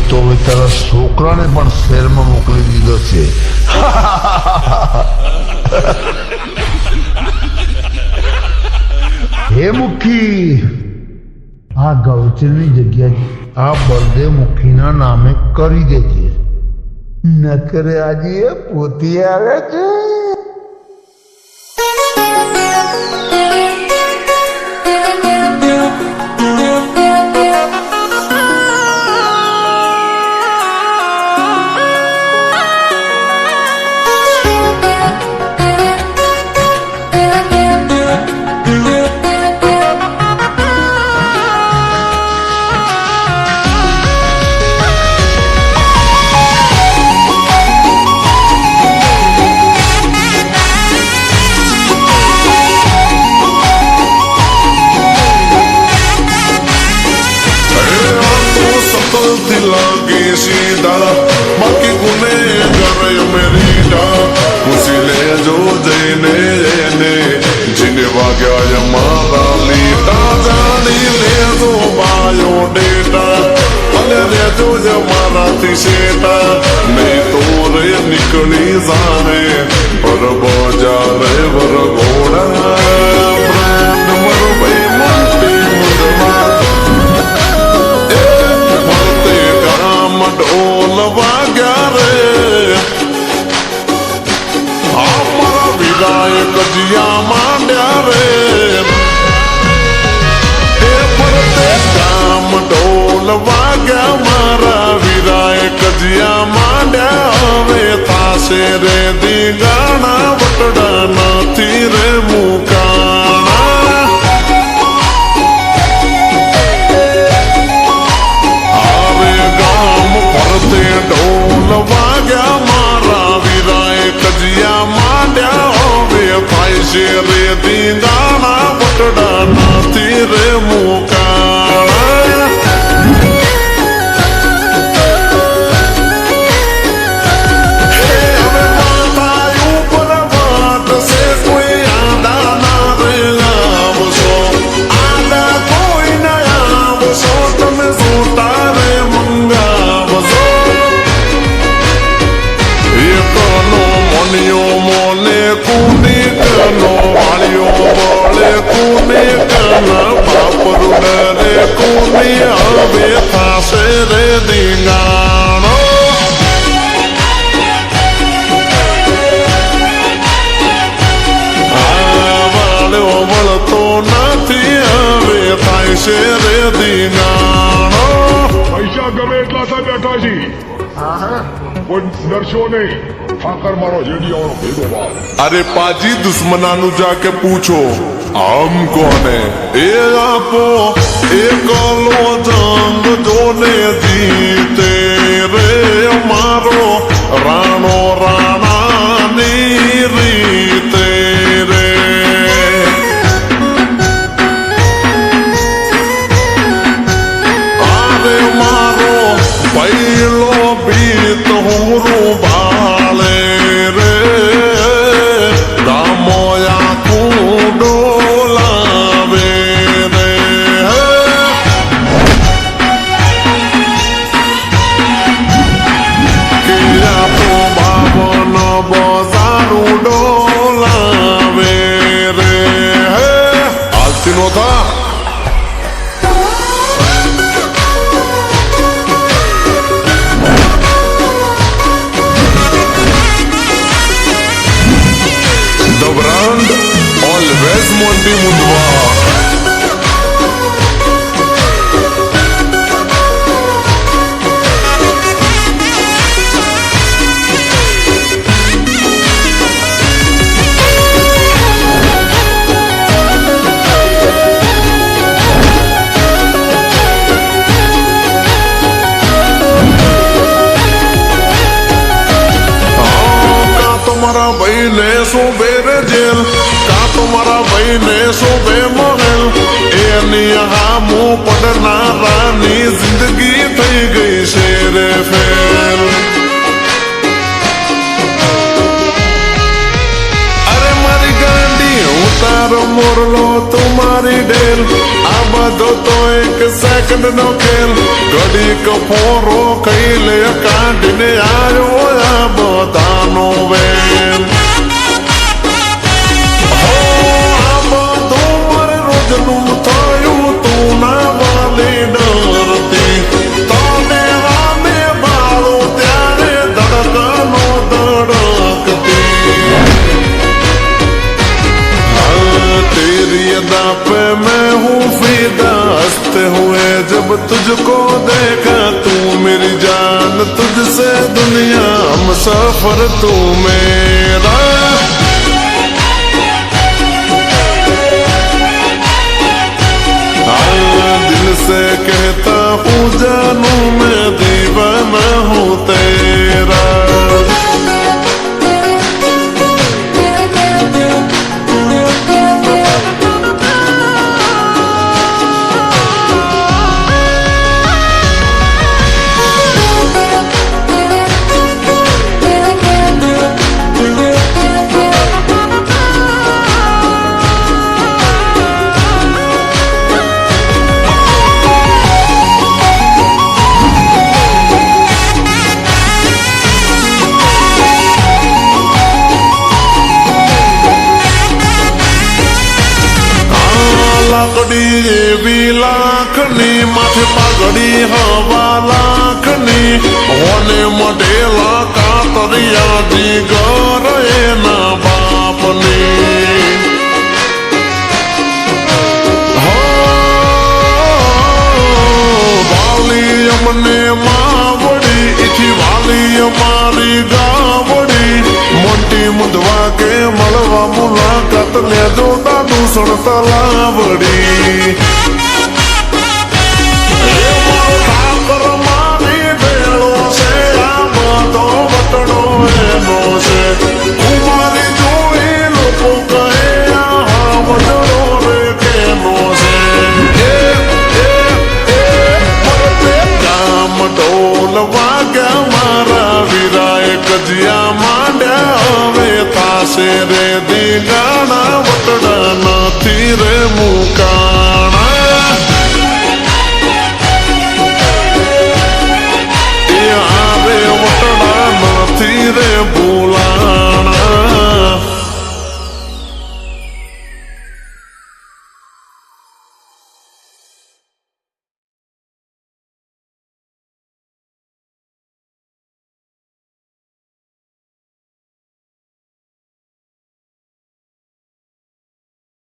તો હવે તારા છોકરાને પણ શહેરમાં મોકલી દીધો છે. હે મુખી, આ ગૌચરની જગ્યા આ બળદેવ મુખીના નામે કરી દેજે. નકરે આજે પોતી આવે છે. लागे सीधा बाकी गुने करे मेरीडा खुशी ले जो जने जने जिने वाग्या मारा लीटा जानी ले जो बायो डेटा अले रे जो जमारा थी सेटा नहीं तो रे निकली जाने पर बोजा रे वर घोड़ा ब्रांड मर भाई मुंटी मुंडमा ढोल वाग्या रे हमारा विधायक जिया मांड्या रे फरते गाम ढोल वाग्या मारा विधायक जिया मांड्या હવે થાશે રે દીગાણા વટડા નથી રે મુકાણા આવે ગામ ફરતે ઢોલ વાગ્યા મારા વિરાય કજિયા માંડ્યા હવે થાય છે રે દીગાણા વટડા નથી રે મુકાણા હવે થાશે રે દીંગાણો વાળ્યો વળતો નથી હવે થાય છે રે દીંગાણો પૈસા ગમે એટલા સા બેઠા છી કોઈ ડરશો નહીં ઠાકર મારો જેડિયાનો ભેગો બાપ અરે પાજી દુશ્મનાનું જાકે પૂછો આમ કોને એ આપો એકલો જંગ જોને જીતે રે મારો રાણો રાણાની રીતે રે અરે મારો પહેલો બીત હું ભાળે રે રામોયા તું ડોલાવે રે કિયા તો બાવન બજારું ડોલાવે રે આલતી નો થા The brand always Monty Mundwa. तुम्हारा भाई ने सुबे रे जेल का तुम्हारा भाई ने सुबे महल एनी यहाँ मुँह पड़ना रानी जिंदगी थई गई शेर फेल अरे मारी गाड़ी उतार મારો મોરલો તું મારી ડેલ આ બધો તો એક સેકન્ડ નો ખેલ ઘડી કફોરો કઈ લે કાઢીને આવ્યો આ બધાનો વેલ આ બધું મારે રોજનું થયું તું ના વાલી ડરતી તને વામે બાળો ત્યારે ધડકનો ધડકતી तेरी अदा पे मैं हूँ फिदा हंसते हुए जब तुझको देखा तू मेरी जान तुझसे दुनिया हम सफर तू मेरा दिल से कहता हूँ जानू मैं दीवाना हूँ तेरा લાકડી એવી લાખની માથે પાઘડી હવા લાખની હોને મઢેલા કાતરિયા જીગર એના બાપની વાલી અમને માવડી ઈથી વાલી અમારી ગાવડી મોટી મુદવા કે મળવા મુલાકાત લેજો દાદુસણ તલાવડી ઠાકર મારી ભેળો છે આ બધો વટણો એનો છે કુમારી જોઈ લોકો કહે આ વટણો રે કેનો છે ગામ ઢોલ વાગ્યા મારા વીરાએ કજિયા માંડ્યા હવે થાશે રે દીગાણા વટડાના